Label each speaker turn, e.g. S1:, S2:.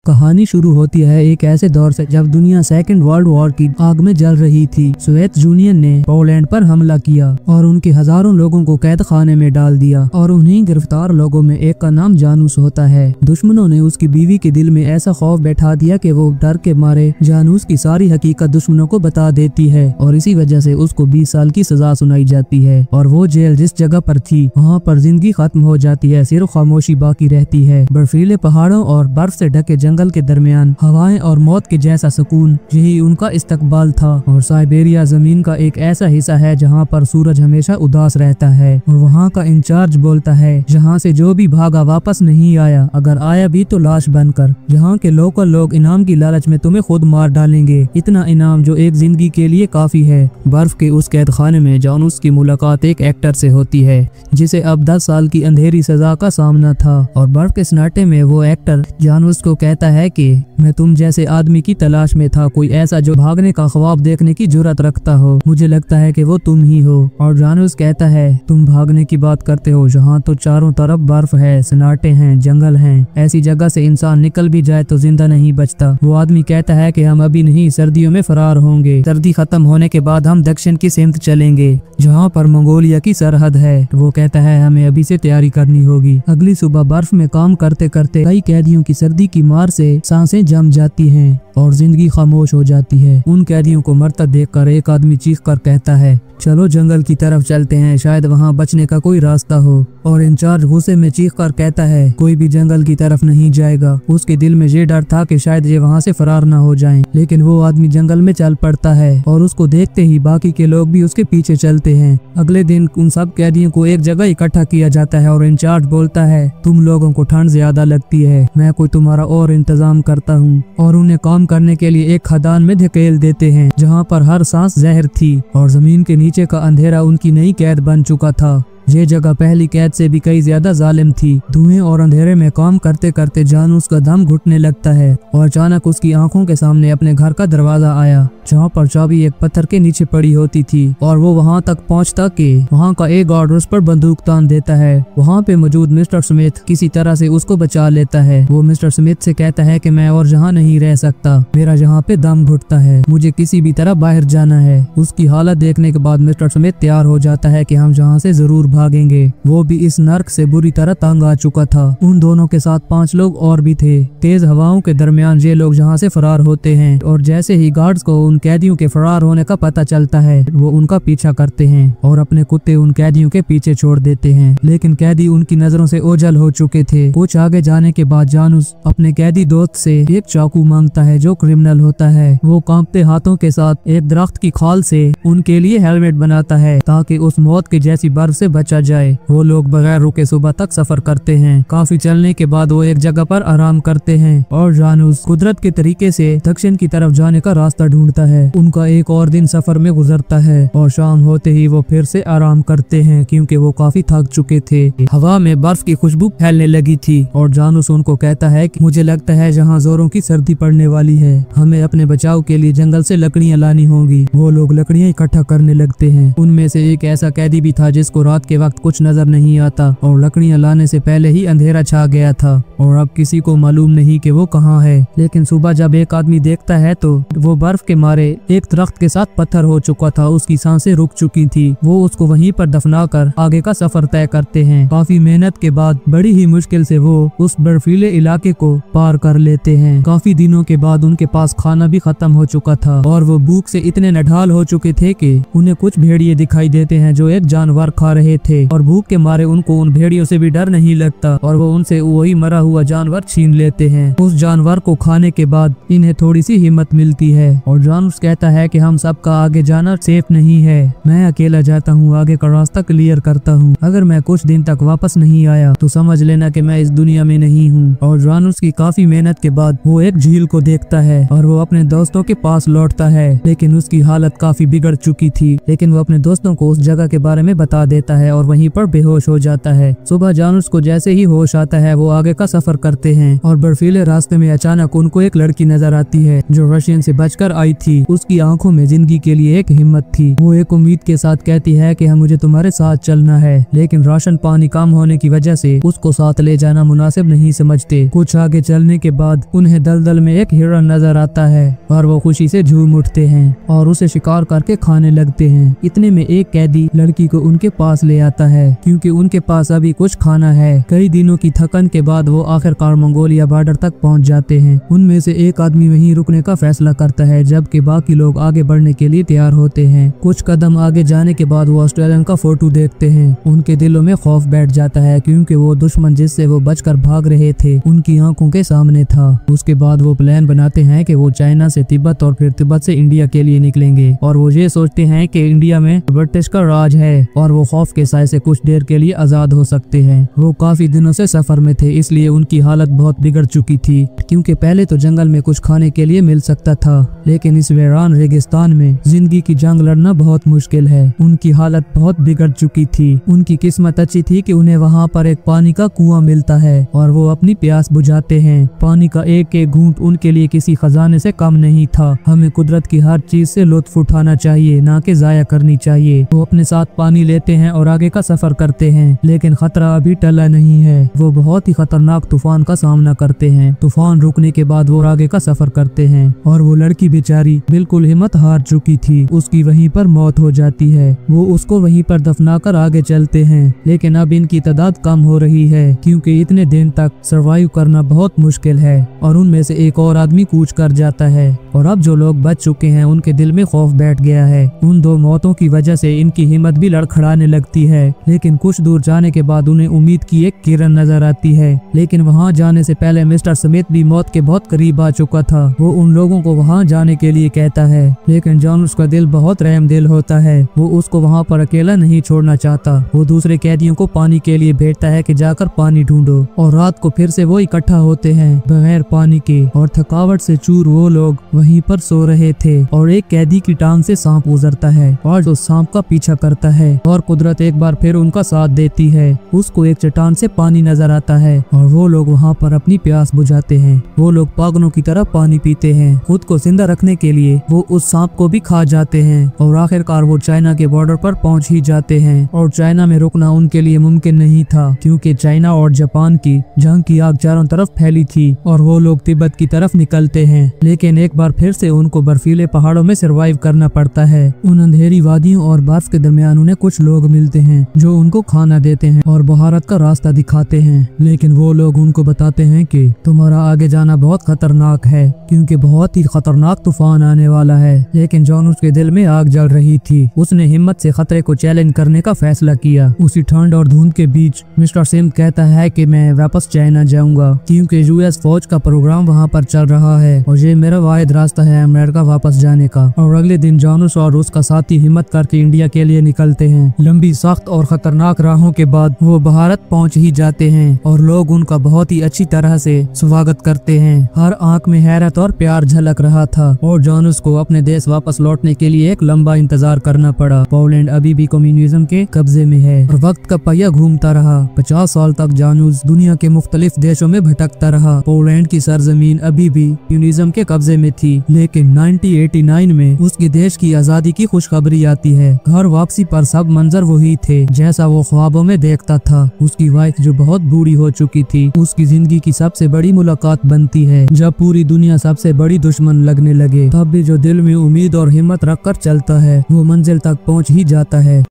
S1: कहानी शुरू होती है एक ऐसे दौर से जब दुनिया सेकंड वर्ल्ड वॉर की आग में जल रही थी। सोवियत यूनियन ने पोलैंड पर हमला किया और उनके हजारों लोगों को कैद खाने में डाल दिया और उन्हीं गिरफ्तार लोगों में एक का नाम जानूस होता है। दुश्मनों ने उसकी बीवी के दिल में ऐसा खौफ बैठा दिया कि वो डर के मारे जानूस की सारी हकीकत दुश्मनों को बता देती है और इसी वजह से उसको 20 साल की सजा सुनाई जाती है और वो जेल जिस जगह पर थी वहाँ पर जिंदगी खत्म हो जाती है, सिर्फ खामोशी बाकी रहती है। बर्फीले पहाड़ों और बर्फ से ढके जंगल के दरमियान हवाएं और मौत के जैसा सुकून, यही उनका इस्तकबाल था। और साइबेरिया जमीन का एक ऐसा हिस्सा है जहाँ पर सूरज हमेशा उदास रहता है और वहाँ का इंचार्ज बोलता है जहाँ से जो भी भागा वापस नहीं आया, अगर आया भी तो लाश बनकर। यहाँ के लोकल लोग इनाम की लालच में तुम्हें खुद मार डालेंगे, इतना इनाम जो एक जिंदगी के लिए काफी है। बर्फ के उस कैद खाने में जानूस की मुलाकात एक एक्टर से होती है जिसे अब 10 साल की अंधेरी सजा का सामना था और बर्फ के सन्नाटे में वो एक्टर जानूस को कहता है कि मैं तुम जैसे आदमी की तलाश में था, कोई ऐसा जो भागने का ख्वाब देखने की जुर्रत रखता हो, मुझे लगता है कि वो तुम ही हो। और जानूस कहता है तुम भागने की बात करते हो, जहाँ तो चारों तरफ बर्फ है, सन्नाटे हैं, जंगल हैं, ऐसी जगह से इंसान निकल भी जाए तो जिंदा नहीं बचता। वो आदमी कहता है कि हम अभी नहीं, सर्दियों में फरार होंगे, सर्दी खत्म होने के बाद हम दक्षिण की सिमत चलेंगे जहाँ पर मंगोलिया की सरहद है। वो कहता है हमें अभी से तैयारी करनी होगी। अगली सुबह बर्फ में काम करते करते कई कैदियों की सर्दी की मार से सांसें जम जाती हैं और जिंदगी खामोश हो जाती है। उन कैदियों को मरता देखकर एक आदमी चीख कर कहता है चलो जंगल की तरफ चलते हैं, शायद वहाँ बचने का कोई रास्ता हो। और इंचार्ज गुस्से में चीख कर कहता है कोई भी जंगल की तरफ नहीं जाएगा। उसके दिल में ये डर था कि शायद ये वहाँ से फरार न हो जाएं, लेकिन वो आदमी जंगल में चल पड़ता है और उसको देखते ही बाकी के लोग भी उसके पीछे चलते हैं। अगले दिन उन सब कैदियों को एक जगह इकट्ठा किया जाता है और इंचार्ज बोलता है तुम लोगों को ठंड ज्यादा लगती है, मैं कोई तुम्हारा और इंतजाम करता हूँ। और उन्हें काम करने के लिए एक खदान में धकेल देते हैं जहाँ पर हर सांस जहर थी और जमीन के नीचे का अंधेरा उनकी नई कैद बन चुका था। ये जगह पहली कैद से भी कई ज्यादा जालिम थी। धुएं और अंधेरे में काम करते करते जानूस का दम घुटने लगता है और अचानक उसकी आंखों के सामने अपने घर का दरवाजा आया जहाँ पर चाबी एक पत्थर के नीचे पड़ी होती थी और वो वहाँ तक पहुँचता कि वहाँ का एक गार्ड उस पर बंदूक तान देता है। वहाँ पे मौजूद मिस्टर स्मिथ किसी तरह से उसको बचा लेता है। वो मिस्टर स्मिथ से कहता है कि मैं और यहाँ नहीं रह सकता, मेरा यहाँ पे दम घुटता है, मुझे किसी भी तरह बाहर जाना है। उसकी हालत देखने के बाद मिस्टर स्मिथ तैयार हो जाता है कि हम यहाँ से जरूर भागेंगे। वो भी इस नर्क से बुरी तरह तंग आ चुका था। उन दोनों के साथ 5 लोग और भी थे। तेज हवाओं के दरमियान ये लोग जहाँ से फरार होते हैं और जैसे ही गार्ड्स को उन कैदियों के फरार होने का पता चलता है वो उनका पीछा करते हैं और अपने कुत्ते उन कैदियों के पीछे छोड़ देते हैं। लेकिन कैदी उनकी नजरों से ओझल हो चुके थे। कुछ आगे जाने के बाद जानूस अपने कैदी दोस्त से एक चाकू मांगता है जो क्रिमिनल होता है। वो कांपते हाथों के साथ एक दरख्त की खाल से उनके लिए हेलमेट बनाता है ताकि उस मौत की जैसी बर्फ से बचा जाए। वो लोग बगैर रुके सुबह तक सफर करते हैं। काफी चलने के बाद वो एक जगह पर आराम करते हैं और जानूस कुदरत के तरीके से दक्षिण की तरफ जाने का रास्ता ढूंढता है। उनका एक और दिन सफर में गुजरता है और शाम होते ही वो फिर से आराम करते हैं क्योंकि वो काफी थक चुके थे। हवा में बर्फ की खुशबू फैलने लगी थी और जानूस उनको कहता है कि मुझे लगता है जहाँ जोरों की सर्दी पड़ने वाली है, हमें अपने बचाव के लिए जंगल से लकड़ियाँ लानी होंगी। वो लोग लकड़ियाँ इकट्ठा करने लगते हैं। उनमें से एक ऐसा कैदी भी था जिसको रात के वक्त कुछ नजर नहीं आता और लकड़ियाँ लाने से पहले ही अंधेरा छा गया था और अब किसी को मालूम नहीं कि वो कहाँ है। लेकिन सुबह जब एक आदमी देखता है तो वो बर्फ के मारे एक दरख्त के साथ पत्थर हो चुका था, उसकी सांसें रुक चुकी थी। वो उसको वहीं पर दफनाकर आगे का सफर तय करते हैं। काफी मेहनत के बाद बड़ी ही मुश्किल से वो उस बर्फीले इलाके को पार कर लेते हैं। काफी दिनों के बाद उनके पास खाना भी खत्म हो चुका था और वो भूख से इतने नढाल हो चुके थे कि उन्हें कुछ भेड़िए दिखाई देते हैं जो एक जानवर खा रहे थे और भूख के मारे उनको उन भेड़ियों से भी डर नहीं लगता और वो उनसे वही मरा हुआ जानवर छीन लेते हैं। उस जानवर को खाने के बाद इन्हें थोड़ी सी हिम्मत मिलती है और जानूस कहता है कि हम सबका आगे जाना सेफ नहीं है, मैं अकेला जाता हूँ, आगे का रास्ता क्लियर करता हूँ। अगर मैं कुछ दिन तक वापस नहीं आया तो समझ लेना कि मैं इस दुनिया में नहीं हूँ। और जानूस की काफी मेहनत के बाद वो एक झील को देखता है और वो अपने दोस्तों के पास लौटता है, लेकिन उसकी हालत काफी बिगड़ चुकी थी। लेकिन वो अपने दोस्तों को उस जगह के बारे में बता देता है है और वहीं पर बेहोश हो जाता है। सुबह जानूस को जैसे ही होश आता है वो आगे का सफर करते हैं और बर्फीले रास्ते में अचानक उनको एक लड़की नजर आती है जो रशियन से बचकर आई थी। उसकी आंखों में जिंदगी के लिए एक हिम्मत थी। वो एक उम्मीद के साथ कहती है कि मुझे तुम्हारे साथ चलना है, लेकिन राशन पानी कम होने की वजह से उसको साथ ले जाना मुनासिब नहीं समझते। कुछ आगे चलने के बाद उन्हें दलदल में एक हिरण नजर आता है और वो खुशी से झूम उठते हैं और उसे शिकार करके खाने लगते हैं। इतने में एक कैदी लड़की को उनके पास ले आता है क्योंकि उनके पास अभी कुछ खाना है। कई दिनों की थकन के बाद वो आखिरकार मंगोलिया बॉर्डर तक पहुंच जाते हैं। उनमें से एक आदमी वहीं रुकने का फैसला करता है जबकि बाकी लोग आगे बढ़ने के लिए तैयार होते हैं। कुछ कदम आगे जाने के बाद वो ऑस्ट्रेलियन का फोटो देखते हैं। उनके दिलों में खौफ बैठ जाता है क्योंकि वो दुश्मन जिससे वो बचकर भाग रहे थे उनकी आंखों के सामने था। उसके बाद वो प्लान बनाते हैं कि वो चाइना से तिब्बत और फिर तिब्बत से इंडिया के लिए निकलेंगे और वो ये सोचते हैं कि इंडिया में ब्रिटिश का राज है और वो खौफ के साए से कुछ देर के लिए आजाद हो सकते हैं। वो काफी दिनों से सफर में थे इसलिए उनकी हालत बहुत बिगड़ चुकी थी क्योंकि पहले तो जंगल में कुछ खाने के लिए मिल सकता था, लेकिन इस वीरान रेगिस्तान में जिंदगी की जंग लड़ना बहुत मुश्किल है। उनकी हालत बहुत बिगड़ चुकी थी। उनकी किस्मत अच्छी थी कि उन्हें वहाँ पर एक पानी का कुआं मिलता है और वो अपनी प्यास बुझाते हैं। पानी का एक एक घूंट उनके लिए किसी खजाने से कम नहीं था। हमें कुदरत की हर चीज से लुत्फ उठाना चाहिए, ना कि जाया करनी चाहिए। वो अपने साथ पानी लेते हैं और आगे का सफर करते हैं, लेकिन खतरा अभी टला नहीं है। वो बहुत ही खतरनाक तूफान का सामना करते हैं। तूफान रुकने के बाद वो आगे का सफर करते हैं और वो लड़की बेचारी बिल्कुल हिम्मत हार चुकी थी। उसकी वहीं पर मौत हो जाती है। वो उसको वहीं पर दफनाकर आगे चलते हैं, लेकिन अब इनकी तादाद कम हो रही है क्योंकि इतने दिन तक सरवाइव करना बहुत मुश्किल है और उनमें से एक और आदमी कूच कर जाता है और अब जो लोग बच चुके हैं उनके दिल में खौफ बैठ गया है। उन दो मौतों की वजह से इनकी हिम्मत भी लड़खड़ाने लगती है, लेकिन कुछ दूर जाने के बाद उन्हें उम्मीद की एक किरण नजर आती है। लेकिन वहाँ जाने से पहले मिस्टर स्मिथ भी मौत के बहुत करीब आ चुका था। वो उन लोगों को वहाँ जाने के लिए कहता है, लेकिन जॉन उसका दिल बहुत रहम दिल होता है। वो उसको वहाँ पर अकेला नहीं छोड़ना चाहता। वो दूसरे कैदियों को पानी के लिए भेजता है कि जाकर पानी ढूंढो और रात को फिर से वो इकट्ठा होते हैं बगैर पानी के और थकावट से चूर वो लोग वहीं पर सो रहे थे और एक कैदी की टांग से सांप गुजरता है और जो सांप का पीछा करता है और कुदरत एक बार फिर उनका साथ देती है। उसको एक चट्टान से पानी नजर आता है और वो लोग वहाँ पर अपनी प्यास बुझाते हैं। वो लोग पागलों की तरह पानी पीते हैं। खुद को जिंदा रखने के लिए वो उस सांप को भी खा जाते हैं और आखिरकार वो चाइना के बॉर्डर पर पहुंच ही जाते हैं और चाइना में रुकना उनके लिए मुमकिन नहीं था क्योंकि चाइना और जापान की जंग की आग चारों तरफ फैली थी और वो लोग तिब्बत की तरफ निकलते हैं। लेकिन एक बार फिर से उनको बर्फीले पहाड़ों में सरवाइव करना पड़ता है। उन अंधेरी वादियों और बर्फ के दरमियान उन्हें कुछ लोग मिलते हैं जो उनको खाना देते हैं और भारत का रास्ता दिखाते हैं, लेकिन वो लोग उनको बताते हैं कि तुम्हारा आगे जाना बहुत खतरनाक है क्योंकि बहुत ही खतरनाक तूफान आने वाला है। लेकिन जॉन उसके दिल में आग जल रही थी। उसने हिम्मत से खतरे को चैलेंज करने का फैसला किया। उसी ठंड और धुंध के बीच मिस्टर सिम कहता है कि मैं वापस चाइना जाऊंगा क्योंकि यूएस फौज का प्रोग्राम वहाँ पर चल रहा है और ये मेरा वाहिद रास्ता है अमेरिका वापस जाने का। और अगले दिन जानूस और उसका साथी हिम्मत करके इंडिया के लिए निकलते हैं। लंबी सख्त और खतरनाक राहों के बाद वो भारत पहुँच ही जाते हैं और लोग उनका बहुत ही अच्छी तरह से स्वागत करते हैं। हर आंख में हैरत और प्यार झलक रहा था और जानूस को अपने देश वापस लौटने के लिए एक लंबा इंतजार करना पड़ा। पोलैंड अभी भी कम्युनिज्म के कब्जे में है और वक्त का पहिया घूमता रहा। 50 साल तक जानूस दुनिया के मुख्तलिफ देशों में भटकता रहा। पोलैंड की सरजमीन अभी भी कम्युनिज्म के कब्जे में थी, लेकिन 1989 में उसके देश की आजादी की खुशखबरी आती है। घर वापसी पर सब मंजर वही थे जैसा वो ख्वाबों में देखता था। उसकी वाइफ जो बहुत बूढ़ी हो चुकी थी उसकी जिंदगी की सबसे बड़ी मुलाकात बनती है। जब पूरी दुनिया सबसे बड़ी दुश्मन लगने लगे तब भी जो दिल में उम्मीद और हिम्मत रखकर चलता है वो मंजिल तक पहुंच ही जाता है।